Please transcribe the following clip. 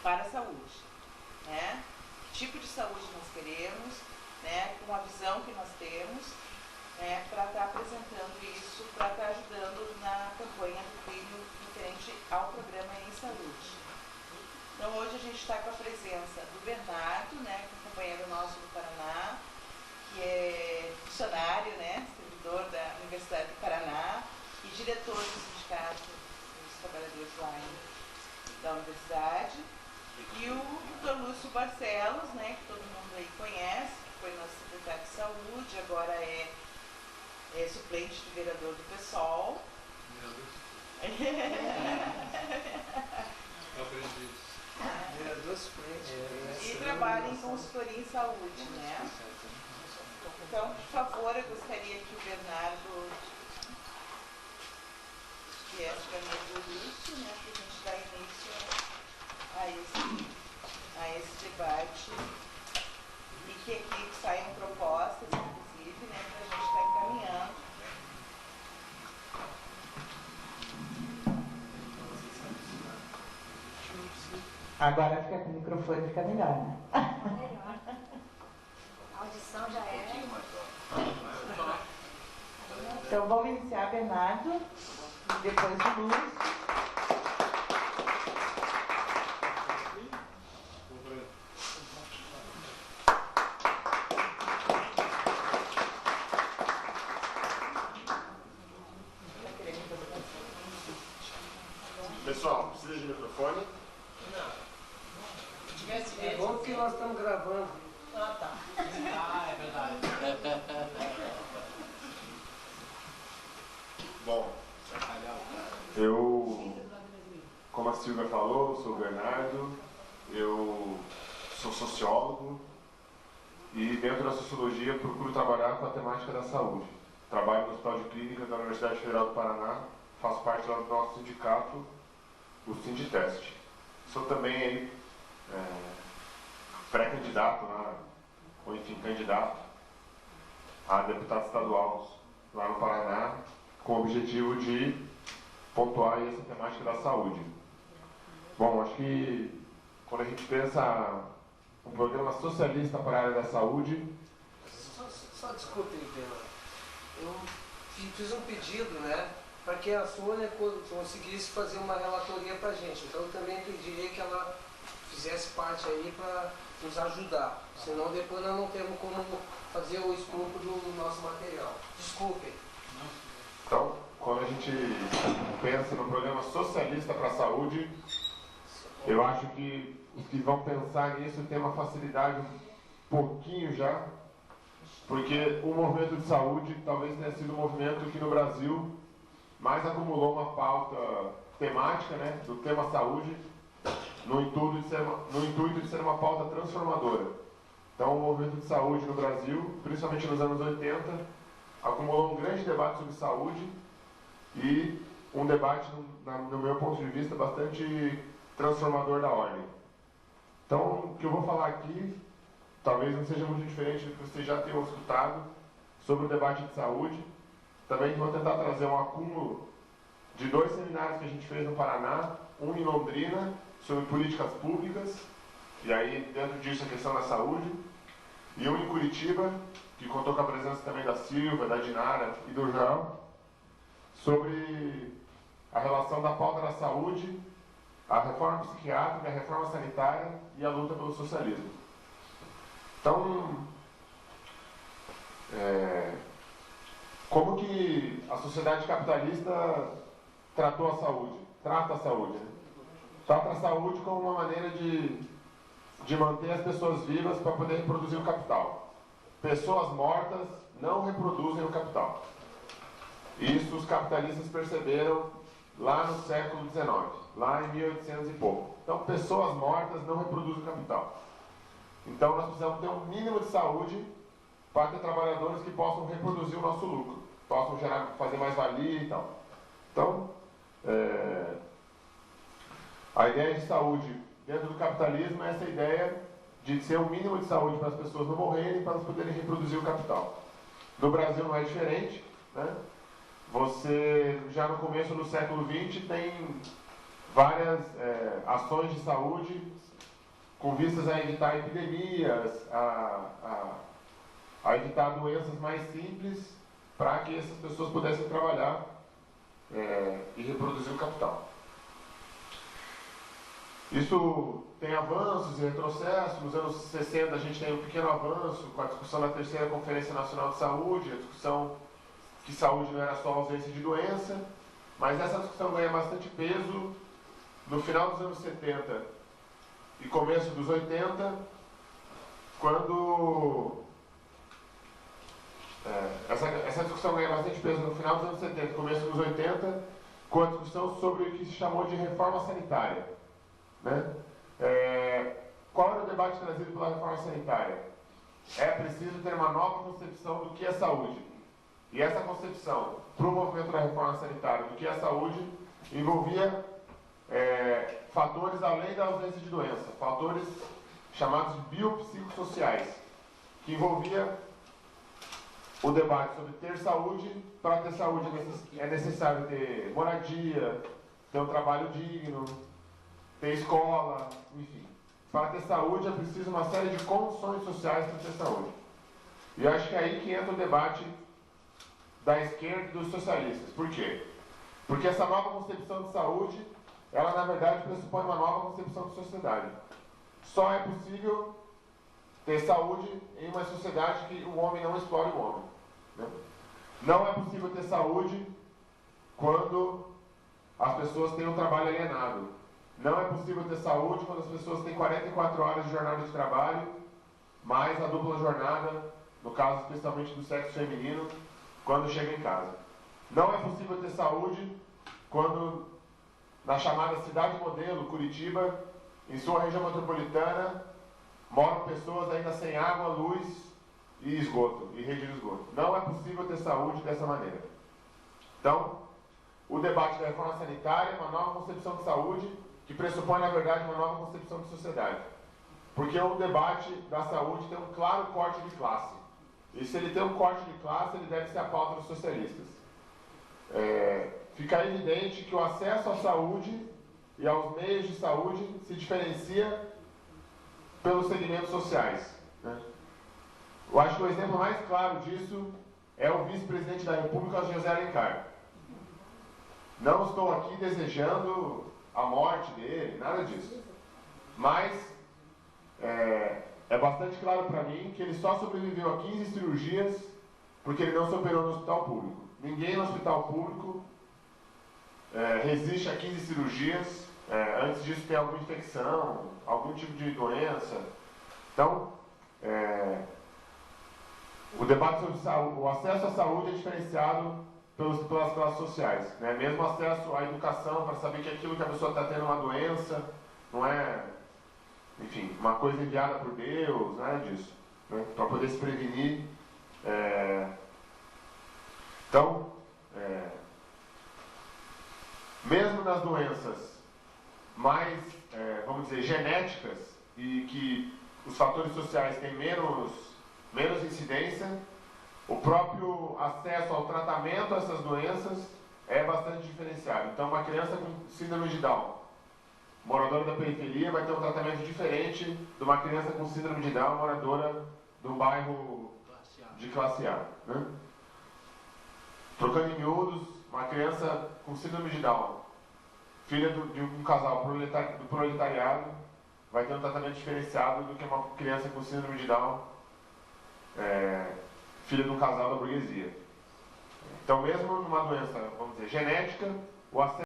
para a saúde, né? Que tipo de saúde nós queremos, né? Com a visão que nós temos, né? Para estar apresentando isso, para estar ajudando na campanha do Filho referente ao programa Em Saúde. Então hoje a gente está com a presença do Bernardo, né? Companheiro nosso do Paraná, que é funcionário, né? Servidor da Universidade do Paraná e diretor do Sindicato dos Trabalhadores lá da Universidade. E o Dr. Lúcio Barcelos, né, que todo mundo aí conhece, que foi nosso secretário de Saúde, agora é suplente de vereador do PSOL. Vereador suplente. E trabalha em consultoria em saúde, né? Então, por favor, eu gostaria que o Bernardo viesse para mim do Lúcio, né, para a gente dar início a esse debate e que aqui saiam propostas, inclusive, né, para a gente estar encaminhando. Agora fica com o microfone, fica melhor, né? Melhor. A audição já é. Então vamos iniciar, Bernardo, depois o Lúcio. Pessoal, precisa de microfone? É bom que nós estamos gravando. Ah, tá. Ah, é verdade. Bom, eu, como a Silvia falou, sou o Bernardo, eu sou sociólogo e dentro da sociologia procuro trabalhar com a temática da saúde. Trabalho no Hospital de Clínicas da Universidade Federal do Paraná, faço parte do nosso sindicato, o Sinditeste. Sou também aí, pré-candidato, ou enfim, candidato a deputado estadual lá no Paraná, com o objetivo de pontuar aí essa temática da saúde. Bom, acho que quando a gente pensa um programa socialista para a área da saúde... Só desculpe, Bernardo. Eu fiz um pedido, né, para que a Sônia conseguisse fazer uma relatoria para a gente. Então eu também pediria que ela fizesse parte aí para nos ajudar. Senão depois nós não temos como fazer o escopo do nosso material. Desculpem. Então, quando a gente pensa no programa socialista para a saúde, eu acho que os que vão pensar nisso têm uma facilidade um pouquinho já, porque o movimento de saúde talvez tenha sido o movimento que no Brasil mais acumulou uma pauta temática, né, do tema saúde, no intuito de ser uma pauta transformadora. Então, o movimento de saúde no Brasil, principalmente nos anos 80, acumulou um grande debate sobre saúde e um debate, no meu ponto de vista, bastante transformador da ordem. Então, o que eu vou falar aqui, talvez não seja muito diferente do que vocês já tenham escutado sobre o debate de saúde. Também vou tentar trazer um acúmulo de 2 seminários que a gente fez no Paraná, um em Londrina, sobre políticas públicas, e aí dentro disso a questão da saúde, e um em Curitiba, que contou com a presença também da Silvia, da Dinara e do João, sobre a relação da pauta da saúde, a reforma psiquiátrica, a reforma sanitária e a luta pelo socialismo. Então, como que a sociedade capitalista tratou a saúde? Trata a saúde, né? Trata a saúde como uma maneira de manter as pessoas vivas para poder reproduzir o capital. Pessoas mortas não reproduzem o capital. Isso os capitalistas perceberam lá no século XIX, lá em 1800 e pouco. Então, pessoas mortas não reproduzem o capital. Então, nós precisamos ter um mínimo de saúde para ter trabalhadores que possam reproduzir o nosso lucro, possam fazer mais-valia e tal. Então, a ideia de saúde dentro do capitalismo é essa ideia de ser um mínimo de saúde para as pessoas não morrerem, para elas poderem reproduzir o capital. No Brasil não é diferente, né? Você, já no começo do século XX, tem várias ações de saúde com vistas a evitar epidemias, a evitar doenças mais simples, para que essas pessoas pudessem trabalhar e reproduzir o capital. Isso tem avanços e retrocessos. Nos anos 60 a gente tem um pequeno avanço com a discussão da terceira Conferência Nacional de Saúde, a discussão que saúde não era só ausência de doença, mas essa discussão ganha bastante peso no final dos anos 70 e começo dos 80, quando essa discussão ganha bastante peso no final dos anos 70 e começo dos 80, com a discussão sobre o que se chamou de reforma sanitária. Né? Qual era o debate trazido pela reforma sanitária? É preciso ter uma nova concepção do que é saúde. E essa concepção, para o movimento da reforma sanitária, do que é saúde, envolvia fatores além da ausência de doença, fatores chamados de biopsicossociais, que envolvia o debate sobre ter saúde. Para ter saúde é necessário ter moradia, ter um trabalho digno, ter escola, enfim. Para ter saúde é preciso uma série de condições sociais para ter saúde. E eu acho que é aí que entra o debate da esquerda e dos socialistas. Por quê? Porque essa nova concepção de saúde, ela na verdade pressupõe uma nova concepção de sociedade. Só é possível ter saúde em uma sociedade que o homem não explore o homem. Né? Não é possível ter saúde quando as pessoas têm um trabalho alienado. Não é possível ter saúde quando as pessoas têm 44 horas de jornada de trabalho, mais a dupla jornada, no caso especialmente do sexo feminino, quando chega em casa. Não é possível ter saúde quando, na chamada cidade modelo, Curitiba, em sua região metropolitana, moram pessoas ainda sem água, luz e esgoto, e rede de esgoto. Não é possível ter saúde dessa maneira. Então, o debate da reforma sanitária é uma nova concepção de saúde, que pressupõe, na verdade, uma nova concepção de sociedade. Porque o debate da saúde tem um claro corte de classe. E se ele tem um corte de classe, ele deve ser a pauta dos socialistas. Fica evidente que o acesso à saúde e aos meios de saúde se diferencia pelos segmentos sociais. Né? Eu acho que o exemplo mais claro disso é o vice-presidente da República, José Alencar. Não estou aqui desejando a morte dele, nada disso. Mas é bastante claro para mim que ele só sobreviveu a 15 cirurgias porque ele não se operou no hospital público. Ninguém no hospital público resiste a 15 cirurgias. Antes disso tem alguma infecção, algum tipo de doença. Então, o debate sobre saúde, o acesso à saúde é diferenciado pelas classes sociais, né? Mesmo acesso à educação, para saber que aquilo que a pessoa está tendo é uma doença, não é, enfim, uma coisa enviada por Deus, nada disso, né? Para poder se prevenir. Então, mesmo nas doenças mais, vamos dizer, genéticas, e que os fatores sociais têm menos incidência, o próprio acesso ao tratamento dessas doenças é bastante diferenciado. Então, uma criança com síndrome de Down, moradora da periferia, vai ter um tratamento diferente de uma criança com síndrome de Down, moradora de um bairro de classe A. Né? Trocando em miúdos, uma criança com síndrome de Down, filha de um casal do proletariado, vai ter um tratamento diferenciado do que uma criança com síndrome de Down, filha de um casal da burguesia. Então, mesmo numa doença, vamos dizer, genética, o acesso